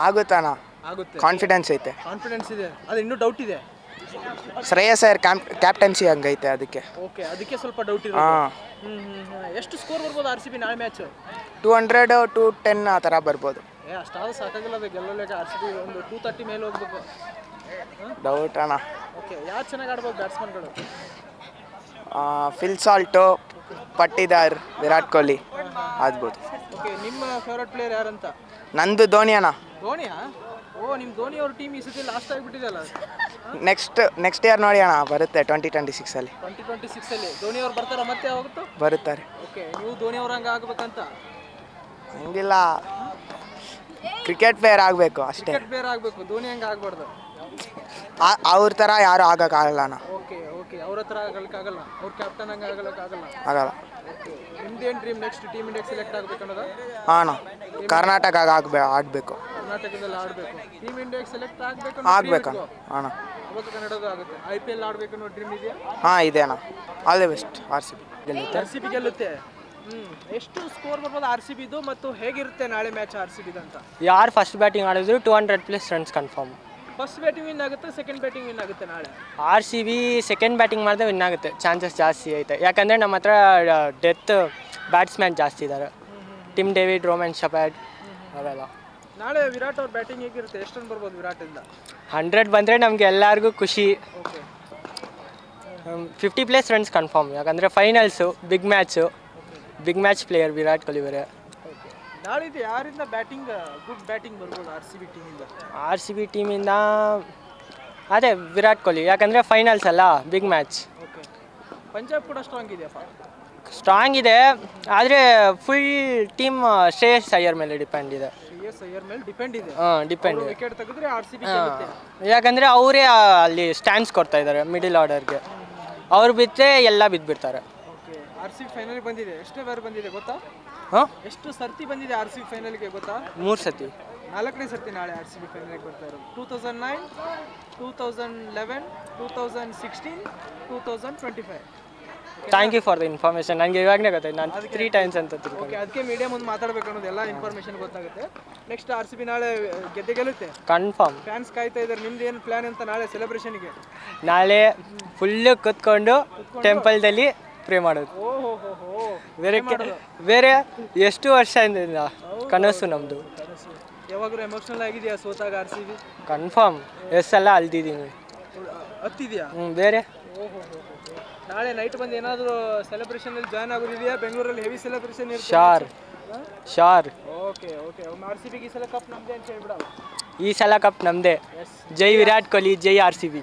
ಆಗುತ್ತಾನ, ಆಗುತ್ತೆ, ಕಾನ್ಫಿಡೆನ್ಸ್ ಐತೆ. ಕಾನ್ಫಿಡೆನ್ಸ್ ಇದೆ. ಅದು ಇನ್ನೂ ಡೌಟ್ ಇದೆ. ಶ್ರೇಯಸ್ ಅಯ್ಯರ್ ಕ್ಯಾಪ್ಟನ್ಸಿ ಹಂಗೈತೆ ಅದಕ್ಕೆ. ಓಕೆ, ಅದಕ್ಕೆ ಸ್ವಲ್ಪ ಡೌಟ್ ಇರೋದು. ಹಾಂ, ಎಷ್ಟು ಸ್ಕೋರ್ ಬರ್ಬೋದು ಆರ್ ಸಿ ಬಿ ನಾಳೆ ಮ್ಯಾಚ್? 200-210 ಆ ಥರ ಬರ್ಬೋದು. ಅಷ್ಟಾದ್ರೂ ಸಾಕಾಗಿಲ್ಲ ಅದು ಗೆಲ್ಲಲೇಕ. ಆರ್ ಸಿ ಬಿ ಒಂದು 230 ಮೇಲೆ ಹೋಗ್ಬೇಕು. ಡೌಟ್ ಅಣ್ಣ. ಓಕೆ, ಯಾರು ಚೆನ್ನಾಗಿ ಆಡ್ಬೋದು ಬ್ಯಾಟ್ಸ್ಮನ್ಗಳು? ಫಿಲ್ ಸಾಲ್ಟು, ಪಟ್ಟಿದಾರ್, ವಿರಾಟ್ ಕೊಹ್ಲಿ ಆಗ್ಬೋದು. ಓಕೆ, ನಿಮ್ಮ ಫೇವ್ರೆಟ್ ಪ್ಲೇಯರ್ ಯಾರಂತ? ನಂದು ಧೋನಿ ಅಣ್ಣ. ಧೋನಿಯಾ? ಓ, ನಿಮ್ಮ ಧೋನಿ ಅವ್ರ ಟೀಮ್ ಈ ಸತಿ ಲಾಸ್ಟ್ ಆಗಿಬಿಟ್ಟಿದೆಯಲ್ಲ. ನೆಕ್ಸ್ಟ್ ಇಯರ್ ನೋಡಿ ಅಣ್ಣ, ಬರುತ್ತೆ 2026 2026 ಧೋನಿ ಅವ್ರು ಬರ್ತಾರ ಮತ್ತೆ ಯಾವತ್ತು? ಬರುತ್ತಾರೆ. ಓಕೆ, ನೀವು ಧೋನಿ ಅವ್ರ ಹಂಗೆ ಆಗ್ಬೇಕಂತ? ಹಂಗಿಲ್ಲ, ಕ್ರಿಕೆಟ್ ಪ್ಲೇಯರ್ ಆಗಬೇಕು ಅಷ್ಟೇ. ಕ್ರಿಕೆಟ್ ಪ್ಲೇಯರ್ ಆಗಬೇಕು, ಧೋನಿ ಹಂಗೆ ಆಗ್ಬಾರ್ದು. ಅವ್ರ ಥರ ಯಾರು ಆಗೋಕ್ಕಾಗಲ್ಲ ಅಣ್ಣ. ಓಕೆ, ಅವ್ರ ಹತ್ರ ಆಗಲಿಕ್ಕಾಗಲ್ಲ, ಅವ್ರ ಕ್ಯಾಪ್ಟನ್ ಹಂಗೆ ಆಗಲ್ಲ. ಆಗಲ್ಲ. ನಿಮ್ದೇನು ಡ್ರೀಮ್ ನೆಕ್ಸ್ಟ್ ಟೀಮ್ ಇಂಡಿಯಾಗೆ ಸೆಲೆಕ್ಟ್ ಆಗಬೇಕು ಅನ್ನೋದು? ಹಾಂ ಅಣ್ಣ, ಕರ್ನಾಟಕ ಆಡಬೇಕು. ಕರ್ನಾಟಕದಲ್ಲಿ ಆಡಬೇಕು, ಟೀಮ್ ಇಂಡಿಯಾಗೆ ಸೆಲೆಕ್ಟ್ ಆಗಬೇಕು ಅಣ್ಣ. ಅವಾಗ ಕನ್ನಡದ ಆಗುತ್ತೆ. IPL ಆಡಬೇಕು ಅನ್ನೋ ಡ್ರೀಮ್ ಇದೆಯಾ? ಹಾಂ, ಇದೆ ಅಣ್ಣ. All the best. R C B ಗೆಲ್ಲುತ್ತೆ. ಎಷ್ಟು ಸ್ಕೋರ್ ಬರ್ಬೋದು ಆರ್ ಸಿ ಬಿದು ಮತ್ತು ಹೇಗಿರುತ್ತೆ ನಾಳೆ ಮ್ಯಾಚ್ ಆರ್ ಸಿ ಬಿದು ಅಂತ? ಯಾರು ಫಸ್ಟ್ ಬ್ಯಾಟಿಂಗ್ ಆಡಿದ್ರು 200+ runs confirm. First batting win ಆಗುತ್ತೆ, ಸೆಕೆಂಡ್ ಬ್ಯಾಟಿಂಗ್ ವಿನ್ ಆಗುತ್ತೆ ನಾಳೆ? R C B second batting ಮಾಡಿದ್ರೆ ವಿನ್ ಆಗುತ್ತೆ, ಚಾನ್ಸಸ್ ಜಾಸ್ತಿ ಐತೆ. ಯಾಕಂದರೆ ನಮ್ಮ ಹತ್ರ ಡೆತ್ ಬ್ಯಾಟ್ಸ್ಮ್ಯಾನ್ ಜಾಸ್ತಿ ಇದ್ದಾರೆ. ಟಿಮ್ ಡೇವಿಡ್, ರೋಮನ್ ಶೆಪರ್ಡ್ ಅವೆಲ್ಲ. ನಾಳೆ ವಿರಾಟ್ ಅವ್ರ ಬ್ಯಾಟಿಂಗ್ ಹೇಗಿರುತ್ತೆ? ಎಷ್ಟು ರನ್ ಬರ್ಬೋದು ವಿರಾಟಿಂದ? 100 ಬಂದರೆ ನಮಗೆ ಎಲ್ಲರಿಗೂ ಖುಷಿ. Okay, 50+ runs confirm. ಯಾಕಂದರೆ finals, big match player Virat Kohli ಬೇರೆ. ನಾಳೆ ಯಾರಿಂದ ಗುಡ್ ಬ್ಯಾಟಿಂಗ್ ಬರ್ಬೋದು ಆರ್ ಸಿ ಬಿ ಟೀಮಿಂದ? ಆರ್ ಸಿ ಬಿ ಟೀಮಿಂದ ಅದೇ ವಿರಾಟ್ ಕೊಹ್ಲಿ, ಯಾಕಂದರೆ ಫೈನಲ್ಸ್ ಅಲ್ಲ, ಬಿಗ್ ಮ್ಯಾಚ್. ಓಕೆ, ಪಂಜಾಬ್ ಕೂಡ ಸ್ಟ್ರಾಂಗ್ ಇದೆಯಪ್ಪ. ಸ್ಟ್ರಾಂಗ್ ಇದೆ, ಆದರೆ ಫುಲ್ ಟೀಮ್ ಶ್ರೇಯಸ್ ಅಯ್ಯರ್ ಮೇಲೆ ಡಿಪೆಂಡ್ ಇದೆ. ಡಿಪೆಂಡ್. ವಿಕೆಟ್ ತೆಗೆದ್ರೆ ಆರ್ ಸಿ ಬಿ ಗೆಲ್ಲುತ್ತೆ. ಯಾಕಂದರೆ ಅವರೇ ಅಲ್ಲಿ ಸ್ಟ್ಯಾಂಡ್ಸ್ ಕೊಡ್ತಾ ಇದ್ದಾರೆ ಮಿಡಿಲ್ ಆರ್ಡರ್ಗೆ. ಅವ್ರು ಬಿಟ್ಟರೆ ಎಲ್ಲ ಬಿದ್ದುಬಿಡ್ತಾರೆ. ಓಕೆ, ಆರ್ ಸಿ ಬಿ ಫೈನಲ್ಗೆ ಬಂದಿದೆ. ಎಷ್ಟೇ ಬಾರಿ ಬಂದಿದೆ ಗೊತ್ತಾ? ಎಷ್ಟು ಸರ್ತಿ ಬಂದಿದೆ ಆರ್ ಸಿ ಬಿ ಫೈನಲ್ಗೆ ಗೊತ್ತಾ? 3 ಸತಿ. 4ನೇ ಸರ್ತಿ ನಾಳೆ ಆರ್ ಸಿ ಬಿ ಫೈನಲ್ಗೆ ಬರ್ತಾ ಇರೋದು. 2009, 2011, 2016, 2025. Thank you for the information. ನನಗೆ ಇವಾಗಲೇ ಗೊತ್ತಾಯ್ತು, ನಾನು 3 ಟೈಮ್ಸ್ ಅಂತ ತಿಳ್ಕೊಂಡು. ಓಕೆ, ಅದಕ್ಕೆ ಮೀಡಿಯಾ ಮುಂದೆ ಮಾತಾಡಬೇಕು ಅನ್ನೋದು ಎಲ್ಲ ಇನ್ಫಾರ್ಮೇಷನ್ ಗೊತ್ತಾಗುತ್ತೆ. ನೆಕ್ಸ್ಟ್ ಆರ್ ಸಿ ಬಿ ನಾಳೆ ಗೆಲ್ಲುತ್ತೆ ಕನ್ಫರ್ಮ್. ಫ್ಯಾನ್ಸ್ ಕಾಯ್ತಾ ಇದ್ದಾರೆ. ನಿಮ್ದು ಏನು ಪ್ಲಾನ್ ಅಂತ ನಾಳೆ ಸೆಲೆಬ್ರೇಷನ್ಗೆ? ನಾಳೆ ಫುಲ್ಲು ಕೂತ್ಕೊಂಡು ಟೆಂಪಲ್ದಲ್ಲಿ ಪ್ರೇ ಮಾಡೋದು. ಬೇರೆ ಎಷ್ಟು ವರ್ಷದಿಂದ ಕನಸು ನಮ್ಮದು. ಯಾವಾಗಲೂ ಎಮೋಷನಲ್ ಆಗಿದೆಯಾ ಸೋತಾಗ ಆರ್ ಸಿ ಬಿ? ಕನ್ಫರ್ಮ್, ಎಷ್ಟೆಲ್ಲ ಅಲ್ದಿದ್ದೀನಿ. ಹತ್ತಿದೆಯಾ? ಬೇರೆ ನಾಳೆ ನೈಟ್ ಬಂದು ಏನಾದರೂ ಸೆಲೆಬ್ರೇಷನಲ್ಲಿ ಜಾಯ್ನ್ ಆಗೋದಿದೆಯಾ? ಬೆಂಗಳೂರಲ್ಲಿ ಹೆವಿ ಸೆಲೆಬ್ರೇಷನ್ ಇರುತ್ತೆ. ಶಾರ್. ಓಕೆ, ಆರ್ ಸಿ ಬಿಗೆ ಈ ಸಲ ಕಪ್ ನಮ್ಮದೇ ಅಂತ ಹೇಳ್ಬಿಡಲ್ಲ. ಈ ಸಲ ಕಪ್ ನಮ್ಮದೇ. ಜೈ ವಿರಾಟ್ ಕೊಹ್ಲಿ, ಜೈ ಆರ್ ಸಿ ಬಿ.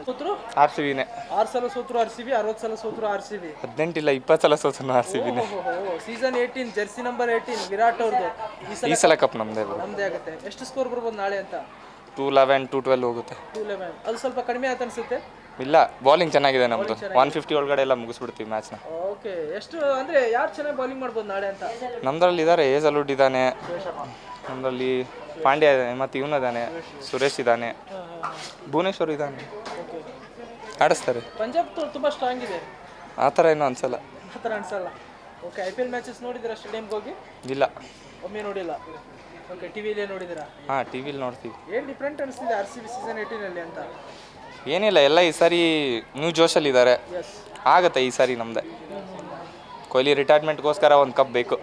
ಸೋತ್ರು ಆರ್ ಸಿ ಬಿನೇ. 6 ಸಲ ಸೋತ್ರು ಆರ್ ಸಿ ಬಿ, 60 ಸಲ ಸೋತ್ರು ಆರ್ ಸಿ ಬಿ. 18 ಇಲ್ಲ 20 ಸಲ ಸೋತ್ರು ಆರ್ ಸಿ ಬಿನೇ. ಸೀಸನ್ 18 ಜೆರ್ಸಿ ನಂಬರ್ 18 ವಿರಾಟ್ ಅವ್ರದ್ದು. ಈ ಸಲ ಕಪ್ ನಮ್ಮದೇ ಆಗುತ್ತೆ. ಎಷ್ಟು ಸ್ಕೋರ್ ಬರ್ಬೋದು ನಾಳೆ ಅಂತ? 211, 212 ಹೋಗುತ್ತೆ. 211 ಅದು ಸ್ವಲ್ಪ ಕಡಿಮೆ ಆಯ್ತು ಅನ್ಸುತ್ತೆ. ಇಲ್ಲ, ಬೌಲಿಂಗ್ ಚೆನ್ನಾಗಿದೆ ನಮ್ಮದು. 150 ಒಳಗಡೆ ಎಲ್ಲ ಮುಗಿಸ್ಬಿಡ್ತೀವಿ ಮ್ಯಾಚ್ನ. ಓಕೆ, ಎಷ್ಟು ಅಂದರೆ ಯಾರು ಚೆನ್ನಾಗಿ ಬೌಲಿಂಗ್ ಮಾಡ್ಬೋದು ನಾಳೆ ಅಂತ? ನಮ್ಮದ್ರಲ್ಲಿ ಇದ್ದಾರೆ, ಏಜಲುಡ್ ಇದ್ದಾನೆ, ನಮ್ಮದ್ರಲ್ಲಿ ಪಾಂಡ್ಯ ಇದ್ದಾನೆ, ಮತ್ತು ಇವನಿದ್ದಾನೆ, ಸುರೇಶ್ ಇದ್ದಾನೆ, ಭುವನೇಶ್ವರ್ ಇದ್ದಾನೆ, ಆಡಿಸ್ತಾರೆ. ಪಂಜಾಬ್ ತುಂಬ ಸ್ಟ್ರಾಂಗ್ ಇದೆ. ಆ ಥರ ಏನೂ ಅನ್ಸಲ್ಲ. ಓಕೆ, IPL ಮ್ಯಾಚಸ್ ನೋಡಿದ್ದೀರಾ ಸ್ಟೇಡಿಯಂಗೆ ಹೋಗಿ? ಇಲ್ಲ, ಒಮ್ಮೆ ನೋಡಿಲ್ಲ. ಓಕೆ, ಟಿವಿಲೇ ನೋಡಿದ್ದೀರಾ? ಹಾಂ, ಟಿವಿಲಿ ನೋಡ್ತೀವಿ. ಏನು ಡಿಫ್ರೆಂಟ್ ಅನಿಸ್ತಿದೆ ಆರ್ ಸಿ ಬಿ ಸೀಸನ್ 18 ಅಂತ? ಏನಿಲ್ಲ, ಎಲ್ಲ ಈ ಸಾರಿ ನ್ಯೂ ಜೋಶಲ್ಲಿದ್ದಾರೆ. ಆಗುತ್ತೆ ಈ ಸಾರಿ ನಮ್ಮದೇ. ಕೊಹ್ಲಿ ರಿಟೈರ್ಮೆಂಟ್ಗೋಸ್ಕರ ಒಂದು ಕಪ್ ಬೇಕು.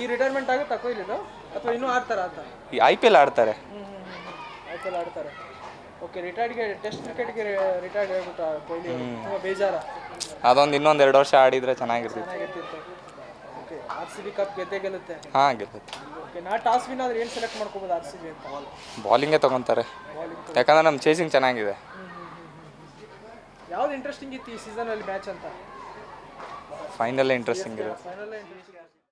ಈ ರಿಟೈರ್ಮೆಂಟ್ ಆಗುತ್ತಾ ಕೊಹ್ಲಿದು ಅಥವಾ ಇನ್ನೂ ಆಡ್ತಾರಾ ಅಂತ? ಈ IPL ಆಡ್ತಾರೆ. IPL ಆಡ್ತಾರೆ. ಓಕೆ, ಟೆಸ್ಟ್ ಕ್ರಿಕೆಟ್ಗೆ ರಿಟೈರ್ಡ್ ಆಗ್ಬಿಟ್ಟು ಕೊಹ್ಲಿ ತುಂಬ ಬೇಜಾರ. ಅದೊಂದು ಇನ್ನೊಂದು 2 ವರ್ಷ ಆಡಿದರೆ ಚೆನ್ನಾಗಿರ್ತಿತ್ತು. Okay, R C B cup ಗೆಲ್ಲುತ್ತೆ. ಹಾಂ, ಗೆಲ್ಲುತ್ತೆ. ಓಕೆ, ಟಾಸ್ ವಿನ್ ಆದರೆ ಏನು ಸೆಲೆಕ್ಟ್ ಮಾಡ್ಕೋಬೋದು ಆರ್ ಸಿ ಬಿ ಅಂತ? ಬೌಲಿಂಗೇ ತೊಗೊತಾರೆ, ಯಾಕಂದರೆ ನಮ್ಮ ಚೇಸಿಂಗ್ ಚೆನ್ನಾಗಿದೆ. ಯಾವ್ದು ಇಂಟ್ರೆಸ್ಟಿಂಗ್ ಇತ್ತು ಈ ಸೀಸನಲ್ಲಿ ಮ್ಯಾಚ್ ಅಂತ? ಫೈನಲ್ಲೇ ಇಂಟ್ರೆಸ್ಟಿಂಗ್ ಇದೆ. ಫೈನಲ್ಲೇ ಇಂಟ್ರೆಸ್ಟಿಂಗ್